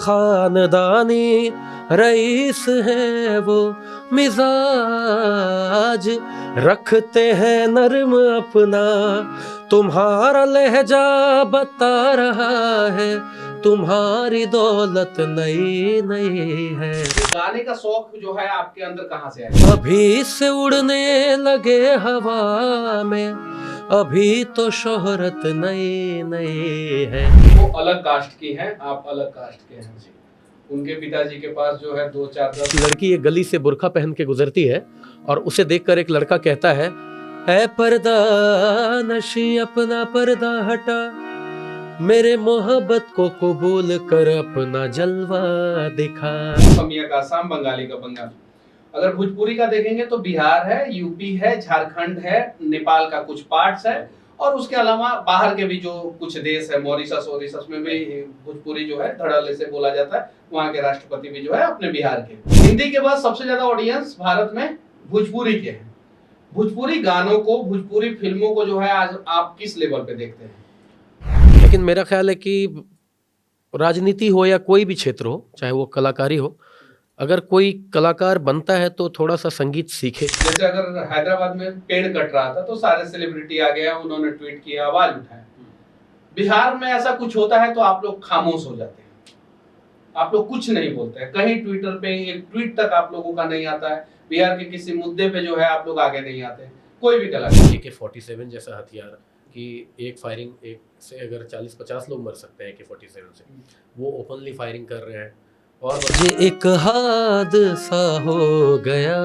खानदानी रईस है वो मिजाज, रखते हैं नर्म अपना, तुम्हारा लहजा बता रहा है, तुम्हारी दौलत नई नई है। गाने का शौक जो है आपके अंदर कहाँ से आया? अभी से उड़ने लगे हवा में, अभी तो शोहरत नई नई है। वो अलग कास्ट की हैं, आप अलग कास्ट के हैं। उनके पिताजी के पास जो है 2-4 लड़की एक गली से बुर्का पहन के गुजरती है और उसे देखकर एक लड़का कहता है, ऐ पर्दा नशी अपना पर्दा हटा, मेरे मोहब्बत को कबूल कर अपना जलवा दिखा। असमिया का असम, बंगाली का बंगाल। अगर भोजपुरी का देखेंगे तो बिहार है, यूपी है, झारखंड है, नेपाल का कुछ पार्ट्स है और उसके अलावा बाहर के भी जो कुछ देश है, मॉरिशस में भी भोजपुरी जो है धड़ल्ले से बोला जाता है। वहाँ के राष्ट्रपति भी जो है अपने बिहार के। हिंदी के बाद सबसे ज्यादा ऑडियंस भारत में भोजपुरी के हैं। भोजपुरी गानों को, भोजपुरी फिल्मों को जो है आज आप किस लेवल पे देखते हैं? लेकिन मेरा ख्याल है कि राजनीति हो या कोई भी क्षेत्र हो, चाहे वो कलाकारी हो, अगर कोई कलाकार बनता है तो थोड़ा सा संगीत सीखे। जैसे अगर हैदराबाद में पेड़ कट रहा था तो सारे सेलिब्रिटी आ गया, उन्होंने ट्वीट किया, आवाज उठाया। बिहार में ऐसा कुछ होता है तो आप लोग खामोश हो जाते हैं, आप लोग कुछ नहीं बोलते हैं। कहीं ट्विटर पे एक ट्वीट तक आप लोगों का नहीं आता है। बिहार के किसी मुद्दे पे जो है आप लोग आगे नहीं आते, कोई भी कलाकार। AK-47 जैसा हथियार कि एक फायरिंग एक से अगर 40-50 लोग मर सकते हैं AK-47 से, वो ओपनली फायरिंग कर रहे हैं। और ये एक हादसा हो गया,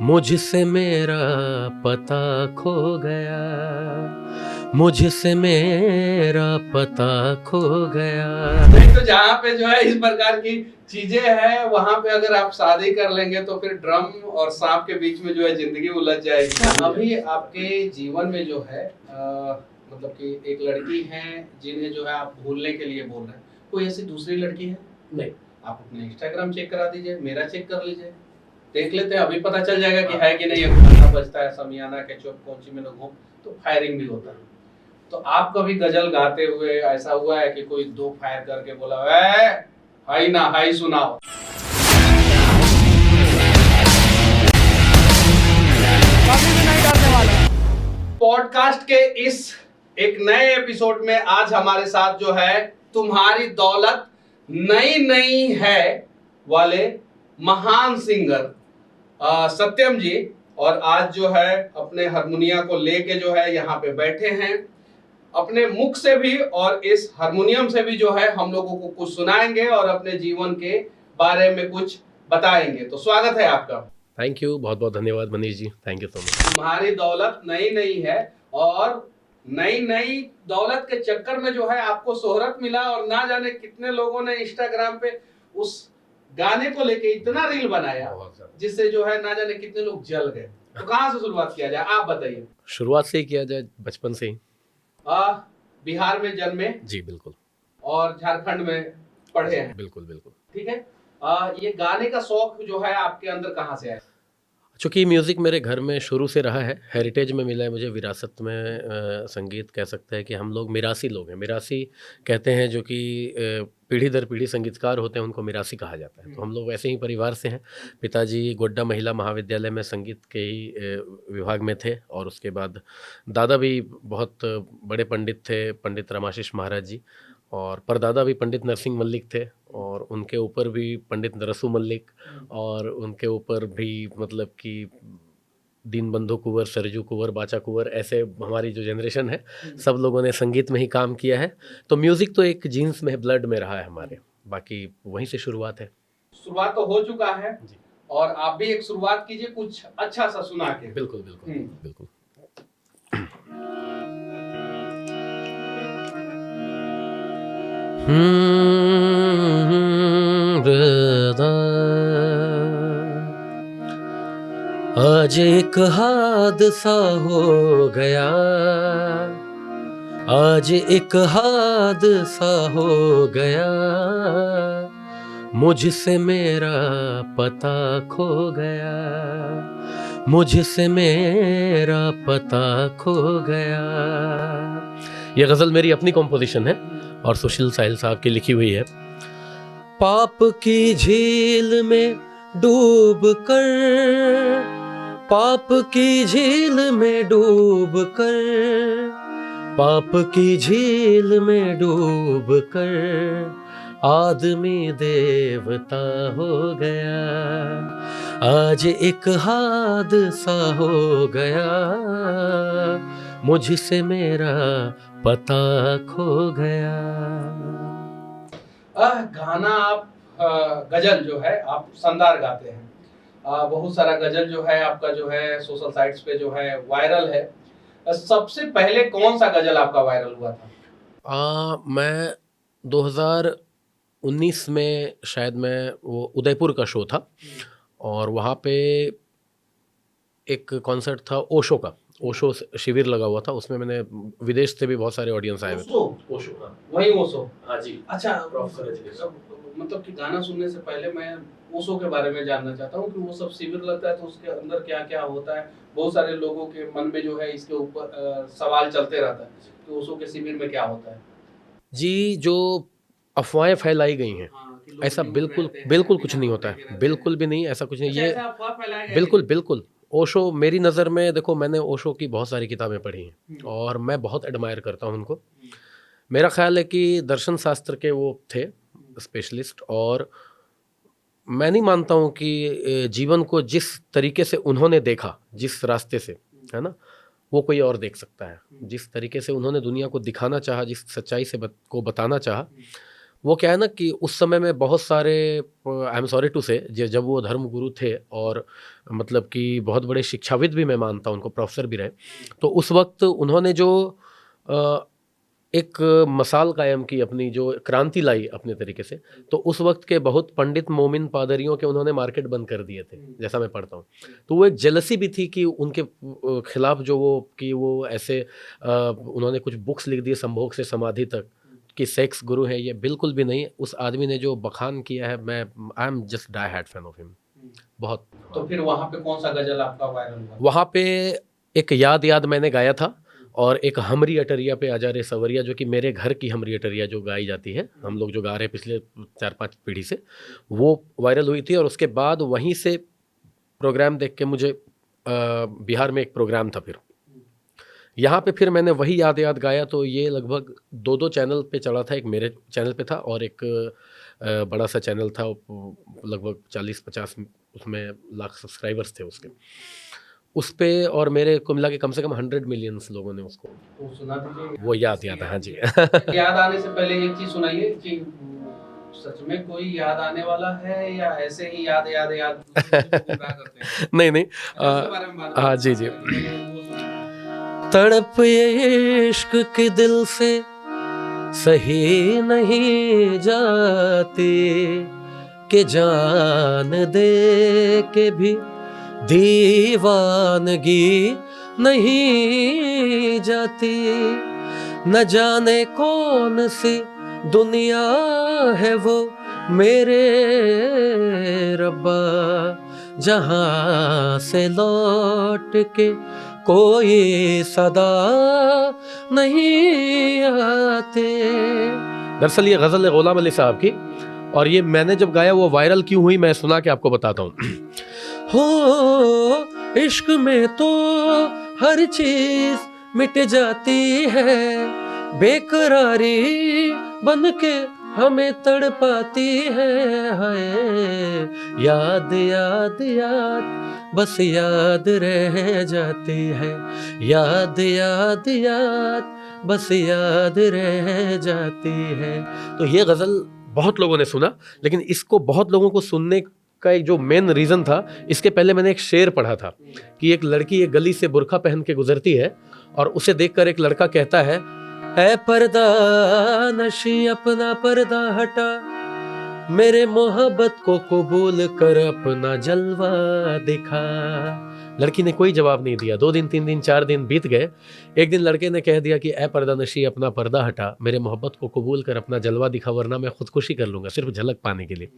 मुझसे मेरा पता खो गया, मुझसे मेरा पता खो गया। नहीं तो जहाँ पे जो है इस प्रकार की चीजें हैं, वहाँ पे अगर आप शादी कर लेंगे तो फिर ड्रम और सांप के बीच में जो है जिंदगी उलझ जाएगी। अभी आपके जीवन में जो है मतलब कि एक लड़की है जिन्हें जो है आप भूलने के लिए बोल रहे हैं, कोई ऐसी दूसरी लड़की है? नहीं। आप अपने इंस्टाग्राम चेक करा दीजिए, मेरा चेक कर लीजिए, देख लेते हैं, अभी पता चल जाएगा कि है कि नहीं। गाना बजता है समियाना के चौक पहुंची में लोग तो फायरिंग भी होता है। तो आप कभी गजल गाते हुए ऐसा हुआ है कि कोई 2 फायर करके बोला हाई ना हाई सुनाओ? कभी भी नहीं डरने वाला। पॉडकास्ट के इस एक नए एपिसोड में आज हमारे साथ जो है तुम्हारी दौलत नई नई है वाले महान सिंगर सत्यम जी, और आज जो है अपने हारमोनिया को लेके जो है यहाँ पे बैठे हैं। अपने मुख से भी और इस हारमोनियम से भी जो है हम लोगों को कुछ सुनाएंगे और अपने जीवन के बारे में कुछ बताएंगे। तो स्वागत है आपका। थैंक यू, बहुत बहुत धन्यवाद Manish ji, thank you so much. तुम्हारी दौलत नई नई है और नई नई दौलत के चक्कर में जो है आपको शोहरत मिला और ना जाने कितने लोगों ने इंस्टाग्राम पे उस गाने को लेके इतना रील बनाया जिससे जो है ना जाने कितने लोग जल गए। तो कहाँ से शुरुआत किया जाए, आप बताइए। शुरुआत से ही किया जाए, बचपन से ही। बिहार में जन्मे जी बिल्कुल, और झारखंड में पढ़े हैं। बिल्कुल बिल्कुल। ठीक है। ये गाने का शौक जो है आपके अंदर कहाँ से आया? चूँकि म्यूज़िक मेरे घर में शुरू से रहा है, हेरिटेज में मिला है मुझे, विरासत में संगीत कह सकते हैं कि हम लोग मिरासी लोग हैं। मिरासी कहते हैं जो कि पीढ़ी दर पीढ़ी संगीतकार होते हैं, उनको मिरासी कहा जाता है। तो हम लोग वैसे ही परिवार से हैं। पिताजी गोड्डा महिला महाविद्यालय में संगीत के ही विभाग में थे और उसके बाद दादा भी बहुत बड़े पंडित थे, पंडित रमाशीष महाराज जी, और परदादा भी पंडित नरसिंह मल्लिक थे और उनके ऊपर भी पंडित नरसू मल्लिक, और उनके ऊपर भी मतलब कि दीनबंधु कुंवर, सरजू कुंवर, बाचा कुंवर, ऐसे हमारी जो जनरेशन है सब लोगों ने संगीत में ही काम किया है। तो म्यूज़िक तो एक जीन्स में, ब्लड में रहा है हमारे, बाकी वहीं से शुरुआत है। शुरुआत तो हो चुका है जी, और आप भी एक शुरुआत कीजिए कुछ अच्छा सा सुना के। बिल्कुल बिल्कुल बिल्कुल। आज एक हादसा हो गया, आज एक हादसा हो गया, मुझसे मेरा पता खो गया, मुझसे मेरा पता खो गया। यह गज़ल मेरी अपनी कॉम्पोजिशन है और सुशील साहिल साहब की लिखी हुई है। पाप की झील में डूब कर, पाप की झील में डूब कर, पाप की झील में डूब कर आदमी देवता हो गया, आज एक हादसा हो गया, मुझसे मेरा पता खो गया। गाना आप गजल जो है आप शानदार गाते हैं। बहुत सारा गजल जो है आपका जो है सोशल साइट्स पे जो है वायरल है। सबसे पहले कौन सा गजल आपका वायरल हुआ था? मैं 2019 में शायद मैं वो उदयपुर का शो था और वहाँ पे एक कॉन्सर्ट था ओशो का, ओशो शिविर लगा हुआ था, उसमें मैंने विदेश से भी बहुत सारे ऑडियंस आए हुए थे। ओशो, हाँ, वही ओशो। हाँ जी। अच्छा, मतलब कि गाना सुनने से पहले मैं ओशो के बारे में जानना चाहता हूँ कि वो सब शिविर लगता है तो उसके अंदर क्या क्या होता है। बहुत सारे लोगों के मन में जो है इसके ऊपर सवाल चलते रहता है कि ओशो के शिविर में क्या होता है। जी, जो अफवाहें फैलाई गई हैं, ऐसा बिल्कुल बिल्कुल कुछ नहीं होता है, बिल्कुल भी नहीं, ऐसा कुछ नहीं। ये बिल्कुल बिल्कुल ओशो मेरी नज़र में, देखो मैंने ओशो की बहुत सारी किताबें पढ़ी हैं और मैं बहुत एडमायर करता हूँ उनको। मेरा ख्याल है कि दर्शन शास्त्र के वो थे स्पेशलिस्ट, और मैं नहीं मानता हूँ कि जीवन को जिस तरीके से उन्होंने देखा, जिस रास्ते से, है ना, वो कोई और देख सकता है। जिस तरीके से उन्होंने दुनिया को दिखाना चाहा, जिस सच्चाई से को बताना चाहा, वो क्या है ना कि उस समय में बहुत सारे, आई एम सॉरी टू से, जब वो धर्मगुरु थे और मतलब कि बहुत बड़े शिक्षाविद भी मैं मानता हूँ उनको, प्रोफेसर भी रहे, तो उस वक्त उन्होंने जो एक मसाल कायम की, अपनी जो क्रांति लाई अपने तरीके से, तो उस वक्त के बहुत पंडित मोमिन पादरियों के उन्होंने मार्केट बंद कर दिए थे, जैसा मैं पढ़ता हूँ। तो वो एक जेलसी भी थी कि उनके खिलाफ जो वो कि वो ऐसे उन्होंने कुछ बुक्स लिख दिए, संभोग से समाधि तक, कि सेक्स गुरु है। ये बिल्कुल भी नहीं। उस आदमी ने जो बखान किया है, मैं I am just die hard fan of him बहुत। तो फिर वहाँ पे कौन सा गजल आपका वायरल हुआ? वहाँ पे एक याद याद मैंने गाया था, और एक हमरी अटरिया पे आजा रे सवरिया, जो कि मेरे घर की हमरी अटरिया जो गाई जाती है, हम लोग जो गा रहे हैं पिछले 4-5 पीढ़ी से, वो वायरल हुई थी। और उसके बाद वहीं से प्रोग्राम देख के मुझे बिहार में एक प्रोग्राम था, फिर यहाँ पे फिर मैंने वही याद याद गाया। तो ये लगभग 2 चैनल पे चला था, एक मेरे चैनल पे था और एक बड़ा सा चैनल था, लगभग 40-50 उसमें लाख सब्सक्राइबर्स थे उसके, उस पे, और मेरे को मिला के कम से कम 100 मिलियंस लोगों ने उसको तो सुना दीजिए। वो याद याद है। हाँ जी। याद आने से पहले एक चीज सुनाइए कि सच में कोई याद आने वाला है या ऐसे ही याद याद याद गुमराह करते हैं? नहीं नहीं, हाँ जी जी। तड़प ये इश्क के दिल से सही नहीं जाती, कि जान दे के भी दीवानगी नहीं जाती। न जाने कौन सी दुनिया है वो मेरे रब्बा, जहाँ से लौट के कोई सदा नहीं आते। दरअसल ये गज़ल है गुलाम अली साहब की, और ये मैंने जब गाया वो वायरल क्यों हुई, मैं सुना के आपको बताता हूँ। हो इश्क में तो हर चीज मिट जाती है, बेकरारी बन के हमें तड़पाती है। हाय याद याद याद बस याद रह जाती है, याद याद याद बस याद रह जाती है। तो ये गज़ल बहुत लोगों ने सुना, लेकिन इसको बहुत लोगों को सुनने का एक जो मेन रीज़न था, इसके पहले मैंने एक शेर पढ़ा था कि एक लड़की एक गली से बुर्का पहन के गुजरती है, और उसे देखकर एक लड़का कहता है, ऐ पर्दा नशी अपना पर्दा हटा, मेरे मोहब्बत को कबूल कर अपना जलवा दिखा। लड़की ने कोई जवाब नहीं दिया। 2 दिन 3 दिन 4 दिन बीत गए। एक दिन लड़के ने कह दिया कि ऐ पर्दा नशी अपना पर्दा हटा, मेरे मोहब्बत को कबूल कर अपना जलवा दिखा, वरना मैं खुदकुशी कर लूँगा सिर्फ झलक पाने के लिए।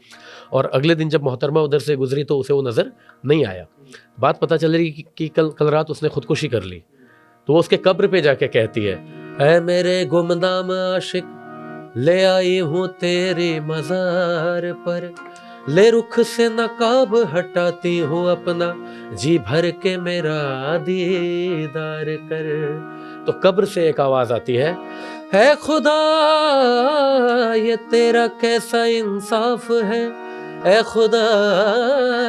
और अगले दिन जब मोहतरमा उधर से गुजरी तो उसे वो नज़र नहीं आया। बात पता चल रही कि कल रात उसने खुदकुशी कर ली। तो वो उसके कब्र पे जाके कहती है, ऐ मेरे गुमनाम आशिक, ले आई हूँ तेरे मज़ार पर, ले रुख से नकाब हटाती हूँ अपना, जी भर के मेरा दीदार कर। तो कब्र से एक आवाज़ आती है खुदा ये तेरा कैसा इंसाफ है, ए खुदा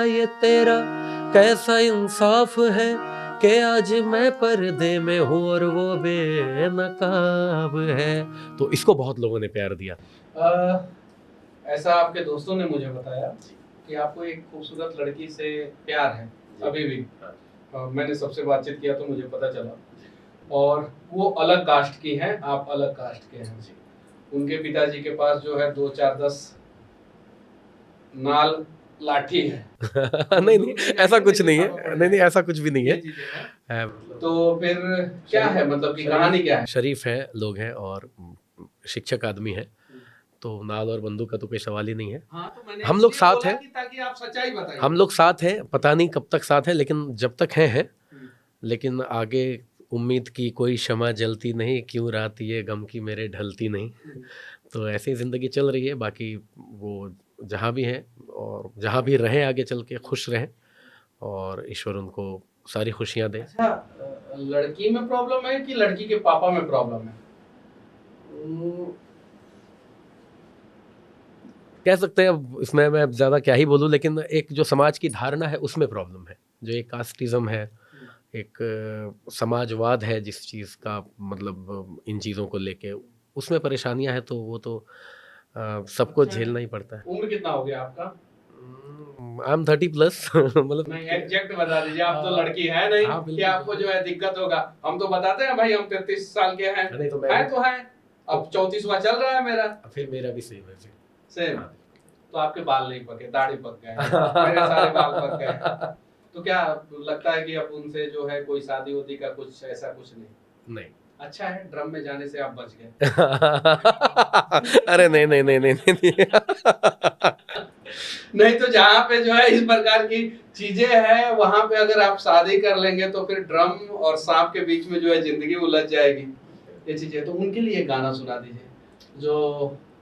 ये तेरा कैसा इंसाफ है, कि आज मैं पर्दे में हूँ और वो बेनकाब है। तो इसको बहुत लोगों ने प्यार दिया। ऐसा आपके दोस्तों ने मुझे बताया कि आपको एक खूबसूरत लड़की से प्यार है अभी भी। मैंने सबसे बातचीत किया तो मुझे पता चला, और वो अलग कास्ट की हैं, आप अलग कास्ट के हैं। उनके पिताजी के पास जो है 2 4 10 नाल लाठी है। नहीं ऐसा कुछ नहीं है, नहीं ऐसा कुछ भी नहीं है। तो फिर क्या है, मतलब कि कहानी क्या है? शरीफ है लोग हैं और शिक्षक आदमी है, तो नाल और बंदूक का तो कोई सवाल ही नहीं है। हाँ, तो मैंने हम लोग साथ हैं, ताकि आप सच्चाई बताइए। हम लोग साथ हैं, पता नहीं कब तक साथ हैं, लेकिन जब तक हैं। लेकिन आगे उम्मीद की कोई शमा जलती नहीं, क्यों रात ये गम की मेरे ढलती नहीं। तो ऐसी ज़िंदगी चल रही है। बाकी वो जहाँ भी हैं और जहाँ भी रहें आगे चल के खुश रहें, और ईश्वर उनको सारी खुशियाँ दे। अच्छा, लड़की में प्रॉब्लम है कि लड़की के पापा में प्रॉब्लम है? कह सकते हैं, अब इसमें मैं ज़्यादा क्या ही बोलूँ, लेकिन एक जो समाज की धारणा है उसमें प्रॉब्लम है। जो एक कास्टिज़म है, एक समाजवाद है जिस चीज़ का, मतलब इन चीज़ों को लेके उसमें परेशानियां हैं, तो वो तो सबको झेलना ही पड़ता है। उम्र कितना हो गया आपका? I am 30+। मतलब नहीं, एग्जैक्ट बता दीजिए। आप तो लड़की है नहीं। हाँ, कि आपको जो है दिक्कत होगा। हम तो बताते हैं भाई हम 33 साल के हैं। नहीं तो है अब 34वां चल रहा है मेरा। फिर मेरा भी सेम है। सेम। तो आपके बाल नहीं पके, दाढ़ी पक गए, मेरे सारे बाल पक गए। तो क्या लगता है कि अब उनसे जो है कोई शादी होती का कुछ ऐसा कुछ नहीं? अच्छा है, ड्रम में जाने से आप बच गए। अरे नहीं नहीं नहीं नहीं नहीं, नहीं तो जहाँ पे जो है इस प्रकार की चीजें हैं, वहां पे अगर आप शादी कर लेंगे तो फिर ड्रम और सांप के बीच में जो है जिंदगी उलझ जाएगी। ये चीजें तो उनके लिए गाना सुना दीजिए जो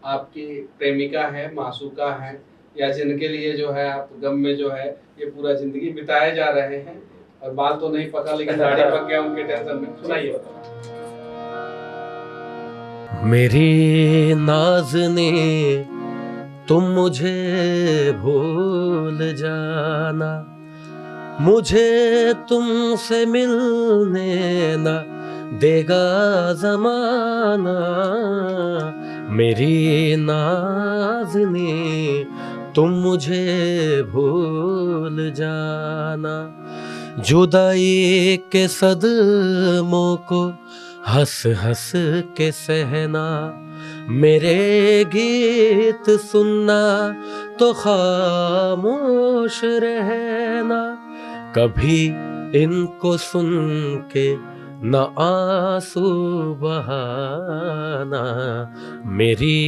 आपकी प्रेमिका है, मासूका है, या जिनके लिए जो है आप गम में जो है ये पूरा जिंदगी बिताए जा रहे हैं, और बाल तो नहीं पका लेकिन दाढ़ी पक गया उनके टेंशन में। सुनाइए। मेरी नाज़नी तुम मुझे भूल जाना, मुझे तुमसे मिलने ना देगा ज़माना। मेरी नाज़नी तुम मुझे भूल जाना, जुदाई के सदमों को हंस हंस के सहना, मेरे गीत सुनना तो खामोश रहना, कभी इनको सुन के न आंसू बहाना। मेरी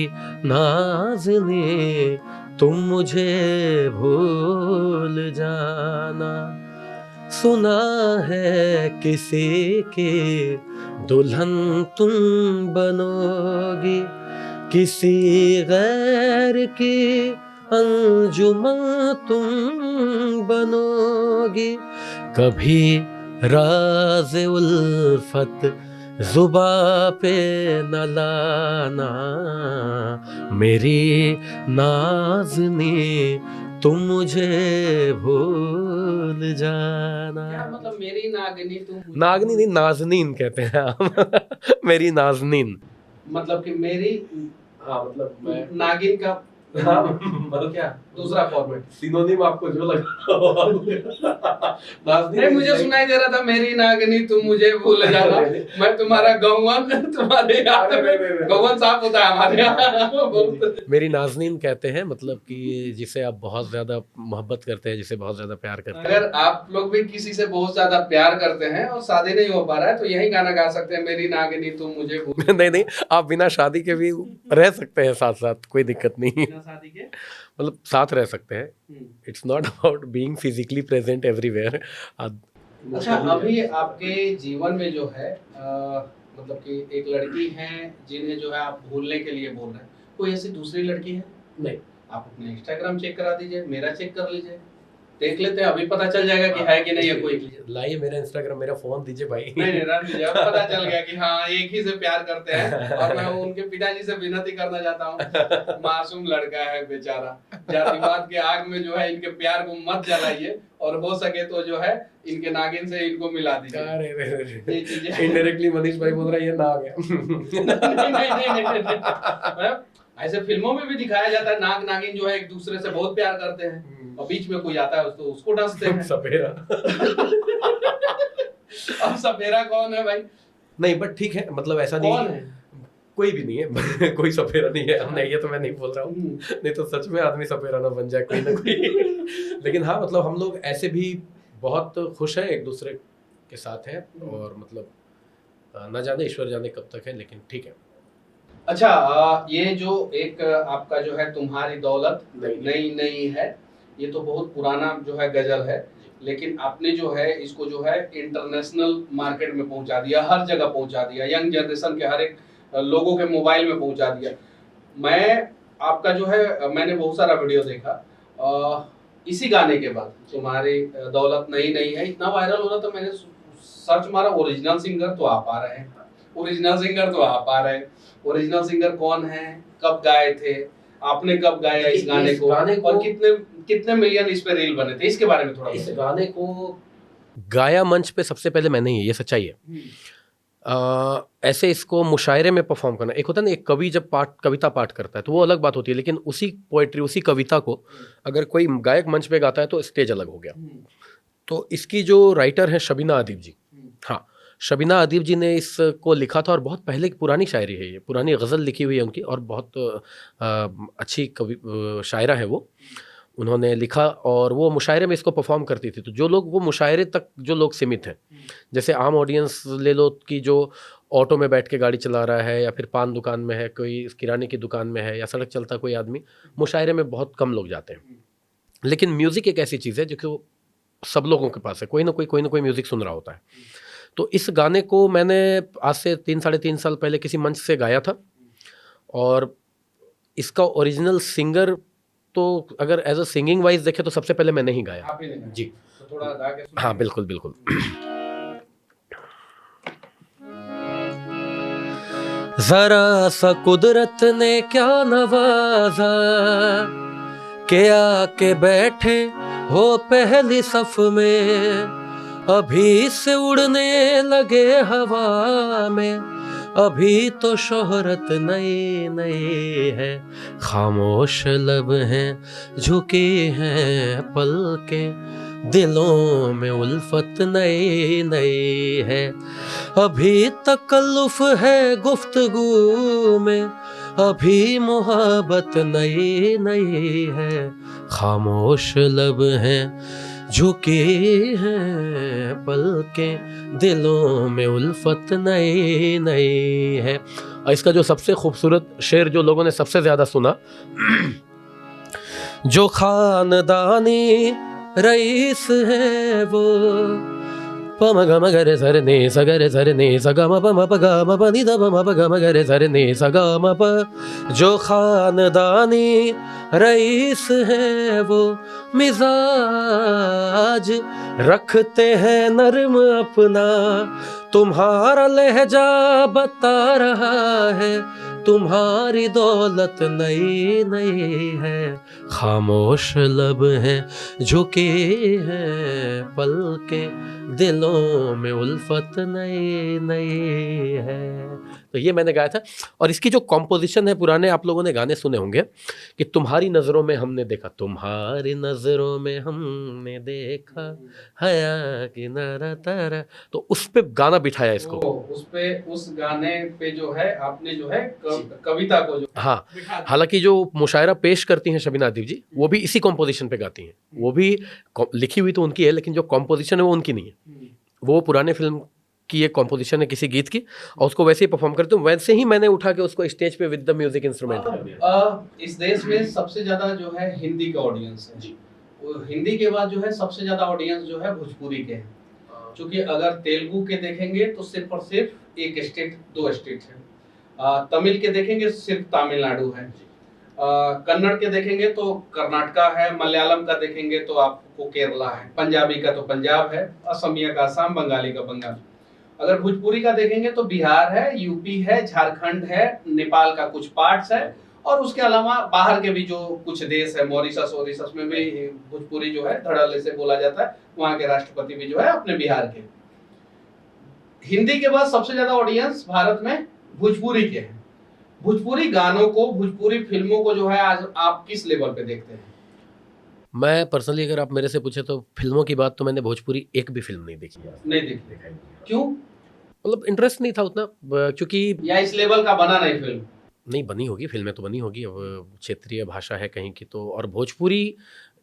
नाज़नी तुम मुझे भूल जाना, सुना है किसी की दुल्हन तुम बनोगी, किसी गैर की अंजुमन तुम बनोगी, कभी राज उल्फत जुबा पे न लाना। मेरी नाज़नी तुम मुझे भूल जाना। क्या मतलब मेरी नागनी तुम? नागनी नहीं, नाज़नीन कहते हैं हम। मेरी नाज़नीन मतलब कि मेरी, हाँ मतलब मैं नागिन का मतलब क्या दूसरा फॉर्मेट सिनोनिम आपको जो लगा। नहीं, मुझे सुनाई दे रहा था मेरी नागनी तुम मुझे भूल जाना। मैं तुम्हारा गौवन, तुम्हारे याद में गौवन साफ होता है हमारे यहाँ। मेरी नाज़नीन कहते हैं, मतलब कि जिसे आप बहुत ज्यादा मोहब्बत करते हैं, जिसे बहुत ज्यादा प्यार करते हैं। अगर आप लोग भी किसी से बहुत ज्यादा प्यार करते हैं और शादी नहीं हो पा रहा है तो यही गाना गा सकते हैं, मेरी नागिनी तुम मुझे भूल। नहीं, आप बिना शादी के भी रह सकते हैं साथ साथ, कोई दिक्कत नहीं। शादी के मतलब साथ रह सकते हैं। It's not about being physically present everywhere. अच्छा, अभी आपके जीवन में जो है मतलब कि एक लड़की है जिन्हें जो है आप भूलने के लिए बोल रहे हैं, कोई ऐसी दूसरी लड़की है? नहीं। आप अपना इंस्टाग्राम चेक करा दीजिए, मेरा चेक कर लीजिए, देख लेते हैं, अभी पता चल जाएगा कि है कि नहीं है कोई। लाइए मेरा इंस्टाग्राम, मेरा फोन दीजिए भाई। नहीं नहीं रहने दीजिए, अब पता चल गया कि हाँ एक ही से प्यार करते हैं। और मैं उनके पिताजी से विनती करना चाहता हूँ, मासूम लड़का है बेचारा, जातिवाद के आग में जो है इनके प्यार को मत जलाइए, और हो सके तो जो है इनके नागिन से इनको मिला दीजिए। ये चीजें इनडायरेक्टली मनीष भाई बोल रहा है ये ना आ गया। नहीं, ऐसे फिल्मों में भी दिखाया जाता है, नाग नागिन जो है एक दूसरे से बहुत प्यार करते हैं, और बीच में कोई आता है तो उसको डसते हैं। सपेरा। अब सपेरा कौन है भाई? नहीं बट ठीक है, मतलब ऐसा नहीं कौन है? कोई भी नहीं है। कोई सपेरा नहीं है, नहीं ये तो मैं नहीं बोल रहा हूँ, नहीं तो सच में आदमी सपेरा ना बन जाए कोई ना कोई। लेकिन हाँ मतलब हम लोग ऐसे भी बहुत खुश हैं एक दूसरे के साथ हैं, और मतलब ना जाने ईश्वर जाने कब तक है, लेकिन ठीक है। अच्छा, ये जो एक आपका जो है तुम्हारी दौलत नई नई है, ये तो बहुत पुराना जो है गजल है, लेकिन आपने जो है इसको जो है इंटरनेशनल मार्केट में पहुंचा दिया, हर जगह पहुंचा दिया, यंग जनरेशन के हर एक लोगों के मोबाइल में पहुंचा दिया। मैं आपका जो है मैंने बहुत सारा वीडियो देखा, इसी गाने के बाद तुम्हारी दौलत नई नई है इतना वायरल हो रहा था, मैंने सर्च मारा, ओरिजिनल सिंगर तो आप आ रहे हैं, ओरिजिनल सिंगर तो आप आ रहे हैं। ओरिजिनल सिंगर कौन है, कब गाए थे आपने, कब गाया इस गाने को और कितने कितने मिलियन इस पे रील बने थे, इसके बारे में थोड़ा। इस गाने को गाया मंच पे सबसे पहले मैंने ही, ये सच्चाई है। ऐसे इसको मुशायरे में परफॉर्म करना, एक होता है ना एक कवि जब कविता पाठ करता है तो वो अलग बात होती है, लेकिन उसी पोएट्री उसी कविता को अगर कोई गायक मंच पे गाता है तो स्टेज अलग हो गया। तो इसकी जो राइटर है शबीना अदीब जी, हाँ शबीना अदीब जी ने इसको लिखा था, और बहुत पहले की पुरानी शायरी है, ये पुरानी गज़ल लिखी हुई है उनकी, और बहुत अच्छी कवि शायरा है वो, उन्होंने लिखा, और वो मुशायरे में इसको परफॉर्म करती थी। तो जो लोग वो मुशायरे तक जो लोग सीमित हैं, जैसे आम ऑडियंस ले लो कि जो ऑटो में बैठ के गाड़ी चला रहा है, या फिर पान दुकान में है, कोई किराने की दुकान में है, या सड़क चलता कोई आदमी, मुशायरे में बहुत कम लोग जाते हैं। लेकिन म्यूज़िक एक ऐसी चीज़ है जो कि वो सब लोगों के पास है, कोई ना कोई म्यूज़िक सुन रहा होता है। तो इस गाने को मैंने आज से 3-3.5 साल पहले किसी मंच से गाया था, और इसका ओरिजिनल सिंगर तो अगर एज अ सिंगिंग वाइज देखे तो सबसे पहले मैंने ही गाया। आप ही ने गाया? जी तो थोड़ा गा के सुनाइए। हाँ बिल्कुल बिल्कुल। जरा सा कुदरत ने क्या नवाजा के आके बैठे हो पहली सफ में, अभी से उड़ने लगे हवा में, अभी तो शोहरत नई नई है, खामोश लब हैं झुकी हैं पलकें, दिलों में उल्फत नई नई है, अभी तकल्लुफ है गुफ्तगू में, अभी मोहब्बत नई नई है, खामोश लब हैं झुकी हैं पलकें, दिलों में उल्फत नई नई है। और इसका जो सबसे खूबसूरत शेर जो लोगों ने सबसे ज़्यादा सुना, जो खानदानी रईस है वो, पम गम गरे सर ने सगरे सर ने सगम पम प गम प नि द पम प गम गरे सर ने सगम प, जो खानदानी रईस है वो, मिजाज रखते हैं नर्म अपना, तुम्हारा लहजा बता रहा है, तुम्हारी दौलत नई नई है, खामोश लब हैं झुके हैं पलकें, दिलों में उल्फत नई नई है। तो ये मैंने गाया था। और इसकी जो कॉम्पोजिशन है, पुराने आप लोगों ने गाने सुने होंगे कि तुम्हारी नज़रों में हमने देखा, तुम्हारी नज़रों में हमने देखा हया की नरा तारा, तो उस पे गाना बिठाया इसको। उस पे उस गाने पे जो है आपने जो है कविता को जो हाँ, हालांकि जो मुशायरा पेश करती हैं शबीना अदीब जी, वो भी इसी कॉम्पोजिशन पे गाती हैं, वो भी लिखी हुई तो उनकी है, लेकिन जो कॉम्पोजिशन है वो उनकी नहीं है, वो पुराने फिल्म की एक कॉम्पोजिशन है किसी गीत की, और उसको वैसे ही परफॉर्म करते हूँ, वैसे ही मैंने उठा के उसको स्टेज पे विद द म्यूजिक इंस्ट्रूमेंट कर दिया। इस देश में सबसे ज्यादा जो है हिंदी का ऑडियंस है जी, हिंदी के बाद जो है सबसे ज्यादा ऑडियंस जो है भोजपुरी के हैं, क्योंकि अगर तेलुगु के देखेंगे तो सिर्फ और सिर्फ एक स्टेट, दो स्टेट है। तमिल के देखेंगे सिर्फ तमिलनाडु है। कन्नड़ के देखेंगे तो कर्नाटका है। मलयालम का देखेंगे तो आपको केरला है। पंजाबी का तो पंजाब है। असमिया का असम, बंगाली का बंगाल। अगर भोजपुरी का देखेंगे तो बिहार है, यूपी है, झारखंड है, नेपाल का कुछ पार्ट्स है, और उसके अलावा बाहर के भी जो कुछ देश है, मॉरिशस में भी भोजपुरी जो है धड़ल्ले से बोला जाता है। वहां के राष्ट्रपति भी जो है अपने बिहार के। हिंदी के बाद सबसे ज्यादा ऑडियंस भारत में भोजपुरी के हैं। भोजपुरी गानों को, भोजपुरी फिल्मों को जो है आज आप किस लेवल पे देखते हैं? मैं पर्सनली अगर आप मेरे से पूछे तो फिल्मों की बात तो मैंने भोजपुरी एक भी फिल्म नहीं देखी है। नहीं देखी? क्यों? मतलब इंटरेस्ट नहीं था उतना, क्योंकि या इस लेवल का बना नहीं फिल्म? नहीं बनी होगी, फिल्में तो बनी होगी, अब क्षेत्रीय भाषा है कहीं की तो। और भोजपुरी,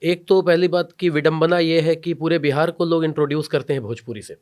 एक तो पहली बात की विडंबना ये है कि पूरे बिहार को लोग इंट्रोड्यूस करते हैं भोजपुरी से,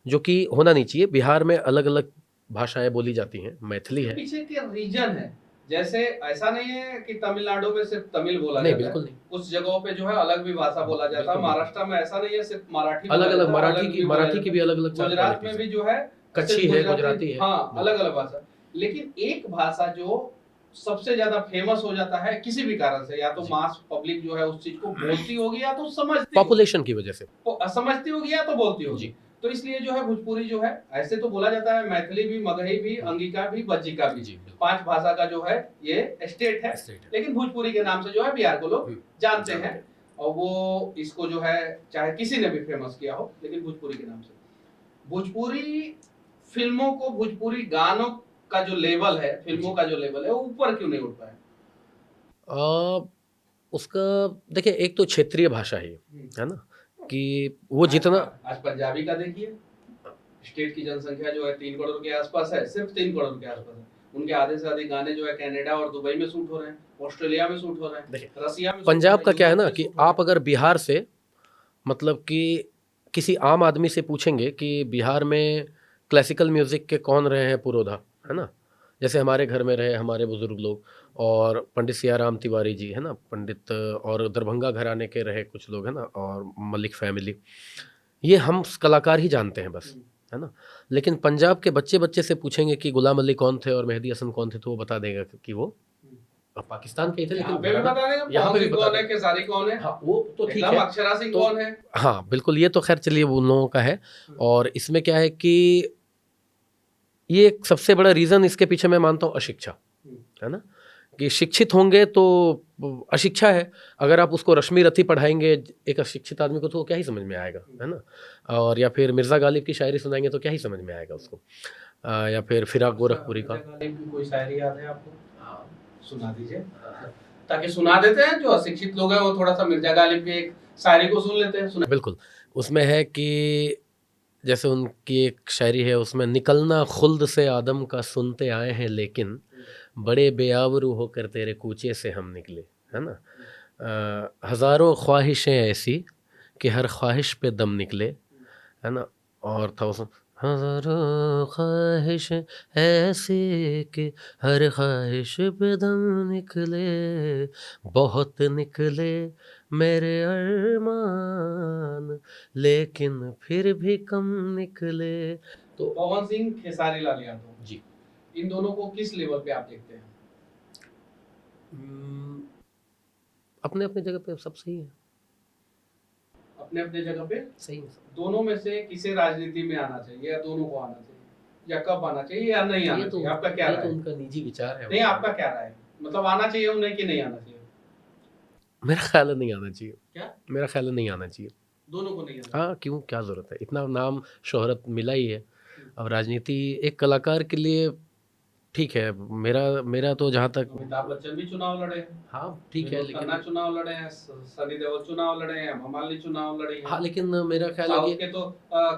जो कि होना नहीं चाहिए। बिहार में अलग अलग भाषाएं बोली जाती हैं, मैथिली है। पीछे के रीजन है, जैसे ऐसा नहीं है कि तमिलनाडु में सिर्फ तमिल बोला नहीं, जाता बिल्कुल है। नहीं। कुछ जगहों पे जो है अलग भी भाषा बोला जाता है। महाराष्ट्र में ऐसा नहीं है सिर्फ मराठी, अलग अलग बोला जाता है, मराठी की भी अलग अलग गुजरात में भी जो है कच्छी है, गुजराती है। हाँ, अलग अलग भाषा। लेकिन एक भाषा जो सबसे ज्यादा फेमस हो जाता है किसी भी कारण से, या तो मास पब्लिक जो है उस चीज को बोलती होगी या तो समझती, पॉपुलेशन की वजह से समझती होगी या तो बोलती होगी। तो इसलिए जो है भोजपुरी जो है, ऐसे तो बोला जाता है मैथिली भी, मगही भी, अंगिका भी, बज्जिका भी, 5 भाषा का जो है ये स्टेट है। लेकिन भोजपुरी के नाम से जो है बिहार को लोग जानते हैं, और वो इसको जो है चाहे किसी ने भी फेमस किया हो, लेकिन भोजपुरी के नाम से। भोजपुरी फिल्मों को, भोजपुरी गानों का जो लेवल है, फिल्मों का जो लेवल है, वो ऊपर क्यों नहीं उठ पाया? उसका देखिए, एक तो क्षेत्रीय भाषा है ना, कि वो जितना आज पंजाबी का देखिए, स्टेट की जनसंख्या जो है 3 करोड़ के आसपास है, सिर्फ 3 करोड़ के आसपास है। उनके आधे से अधिक गाने जो है कनाडा और दुबई में शूट हो रहे हैं, ऑस्ट्रेलिया में शूट हो रहे हैं, रसिया में। पंजाब का क्या है ना कि आप अगर बिहार से, मतलब कि किसी आम आदमी से पूछेंगे कि बिहार में क्लासिकल म्यूजिक के कौन रहे हैं पुरोधा, है ना, जैसे हमारे घर में रहे हमारे बुजुर्ग लोग, और पंडित सियाराम तिवारी जी है ना, पंडित, और दरभंगा घराने के रहे कुछ लोग है ना, और मलिक फैमिली, ये हम कलाकार ही जानते हैं बस, है ना। लेकिन पंजाब के बच्चे बच्चे से पूछेंगे कि गुलाम अली कौन थे और मेहदी हसन कौन थे, तो वो बता देगा कि वो पाकिस्तान के थे। लेकिन यहाँ पे भी बता देगा, यहाँ पे भी कौन है, केसारी कौन है, हाँ वो तो ठीक है, अक्षरा सिंह कौन है, हाँ बिल्कुल, ये तो खैर चलिए उन लोगों का है। और इसमें क्या है कि ये एक सबसे बड़ा रीज़न इसके पीछे मैं मानता हूँ अशिक्षा, है ना, कि शिक्षित होंगे तो अशिक्षा है। अगर आप उसको रश्मि रथी पढ़ाएंगे एक अशिक्षित आदमी को तो क्या ही समझ में आएगा, है ना। और या फिर मिर्ज़ा गालिब की शायरी सुनाएंगे तो क्या ही समझ में आएगा उसको, या फिर फिराक गोरखपुरी का। कोई शायरी याद है आपको? सुना दीजिए, ताकि सुना देते हैं जो अशिक्षित लोग हैं वो थोड़ा सा मिर्ज़ा गालिब की एक शायरी को सुन लेते हैं। बिल्कुल, उसमें है कि जैसे उनकी एक शायरी है, उसमें निकलना खुल्द से आदम का सुनते आए हैं, लेकिन बड़े बेआबरू होकर तेरे कूचे से हम निकले, है ना। हज़ारों ख्वाहिशें ऐसी कि हर ख्वाहिश पे दम निकले, है ना। और था उसमें हज़ारों ख्वाहिश ऐसी कि हर ख्वाहिश पे दम निकले, बहुत निकले मेरे अरमान लेकिन फिर भी कम निकले। तो पवन सिंह, खेसारी लाल यादव जी, इन दोनों को किस लेवल पे आप देखते हैं? अपने अपने जगह पे सब सही है, अपने अपने जगह पे सही है। दोनों में से किसे राजनीति में आना चाहिए, या दोनों को आना चाहिए, या कब आना चाहिए या नहीं आना चाहिए? आपका क्या राय है? उनका निजी विचार है। नहीं, आपका क्या राय है? मतलब आना चाहिए उन्हें कि नहीं आना चाहिए? मेरा ख्याल है नहीं आना चाहिए। क्या? मेरा ख्याल है नहीं आना चाहिए। दोनों को नहीं आना? हाँ, क्यों, क्या ज़रूरत है, इतना नाम शोहरत मिला ही है। अब राजनीति एक कलाकार के लिए ठीक है, मेरा तो जहाँ तक, अमिताभ बच्चन भी चुनाव लड़े हैं, हाँ ठीक है, लेकिन चुनाव लड़े हैं, सनी देओल चुनाव लड़े हैं, मामाली चुनाव लड़े हैं। हाँ, लेकिन मेरा ख्याल है कि तो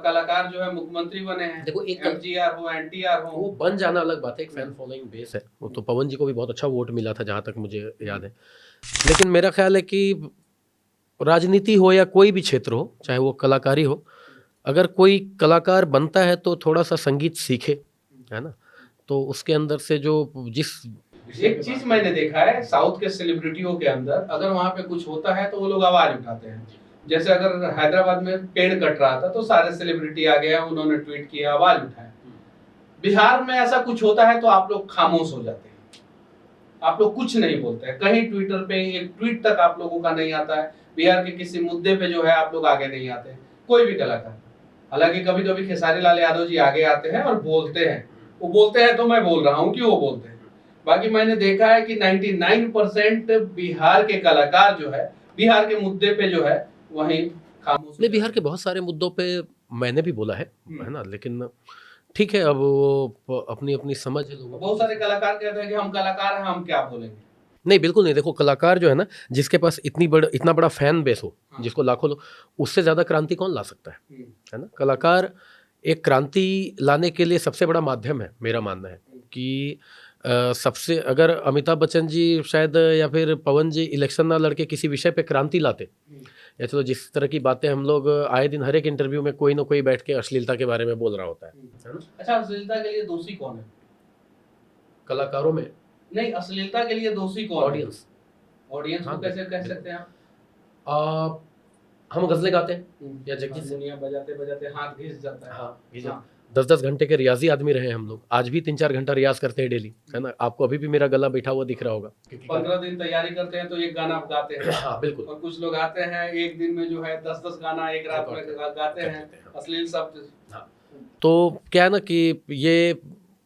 कलाकार जो है मुख्यमंत्री बने हैं। देखो, एक एमजीआर हो, एनटीआर हो, वो बन जाना अलग बात है, एक फैन फॉलोइंग बेस है। वो तो पवन जी को भी बहुत अच्छा वोट मिला था जहाँ तक मुझे याद है। लेकिन मेरा ख्याल है कि राजनीति हो या कोई भी क्षेत्र हो, चाहे वो कलाकारी हो, अगर कोई कलाकार बनता है तो थोड़ा सा संगीत सीखे, है ना, तो उसके अंदर से जो एक चीज मैंने देखा है साउथ के सेलिब्रिटियों के अंदर, अगर वहाँ पे कुछ होता है तो वो लोग आवाज उठाते हैं। जैसे अगर हैदराबाद में पेड़ कट रहा था तो सारे सेलिब्रिटी आ गया, उन्होंने ट्वीट किया, आवाज उठाया। बिहार में ऐसा कुछ होता है तो आप लोग खामोश हो जाते हैं, आप लोग कुछ नहीं बोलते हैं, कहीं ट्विटर पे एक ट्वीट तक आप लोगों का नहीं आता है, बिहार के किसी मुद्दे पे जो है आप लोग आगे नहीं आते हैं, कोई भी कलाकार। हालांकि कभी कभी खेसारी लाल यादव जी आगे आते हैं और बोलते हैं, वो बोलते हैं तो मैं बोल रहा हूँ कि वो बोलते हैं। बाकी मैंने देखा है कि 99% बिहार के कलाकार जो है बिहार के मुद्दे पे जो है वहीं खामोश। नहीं, बिहार के बहुत सारे मुद्दों पे मैंने भी बोला है ना, लेकिन ठीक है, अब वो अपनी अपनी समझ है लोगों की। बहुत सारे कलाकार कहते हैं कि हम कलाकार हैं, हम क्या बोलेंगे। नहीं, बिल्कुल नहीं। देखो, कलाकार जो है ना, जिसके पास इतना बड़ा फैन बेस हो, हाँ। जिसको लाखों लोग, उससे ज़्यादा क्रांति कौन ला सकता है ना? कलाकार एक क्रांति लाने के लिए सबसे बड़ा माध्यम है, मेरा मानना है कि सबसे, अगर अमिताभ बच्चन जी शायद या फिर पवन जी इलेक्शन ना लड़के किसी विषय पे क्रांति लाते, या चलो जिस तरह की बातें हम लोग आए दिन हर एक इंटरव्यू में कोई ना कोई बैठ के अश्लीलता के बारे में बोल रहा होता है ना? अच्छा, अश्लीलता के लिए दोषी कौन है कलाकारों में? नहीं, अश्लीलता के लिए दोषी कौन है? ऑडियंस। ऑडियंस हाँ, को कैसे कह सकते हैं आप? हम गजलें गाते हैं या जगजीत सिंह, दुनिया बजाते बजाते हाथ घिस जाता है। हाँ, हाँ। 10-10 घंटे के रियाजी आदमी रहे हैं हम लोग, आज भी 3-4 घंटा रियाज करते हैं डेली, है ना? आपको अभी भी मेरा गला बैठा हुआ दिख रहा होगा। 15 दिन तैयारी करते हैं तो एक गाना आप गाते हैं। हाँ, बिल्कुल। और कुछ लोग आते हैं एक दिन में जो है 10-10 गाना एक रात में गाते हैं, अश्लील शब्द। हाँ। तो क्या है ना कि ये